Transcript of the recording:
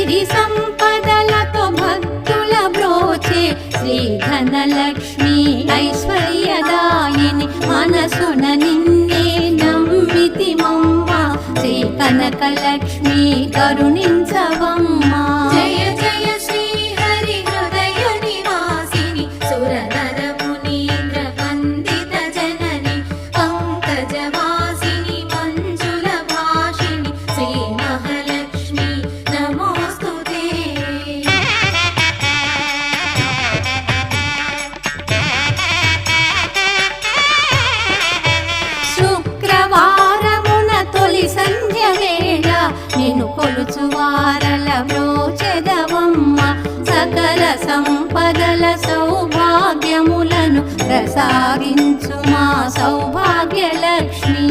సిరి సంపదలతో భక్తుల బ్రోచే శ్రీ ధనలక్ష్మి ఐశ్వర్యదాయిని మనసున నిన్నే నమ్మితిమమ్మ శ్రీ కనకలక్ష్మి కరుణించవమ్మా. జయ జయ శ్రీ హరి హృదయ నివాసిని సురనర మునీంద్ర వందిత జనని పంకజవాసిని మంజుల భాషిణి శ్రీ మహాలక్ష్మి నమోస్తుతే. శుక్రవారమున తొలి సంధ్య వేళ నిన్ను కొలుచు వారల బ్రోచెదవమ్మ సకల సంపదల సౌభాగ్యములను ప్రసాదించు మా సౌభాగ్యలక్ష్మి.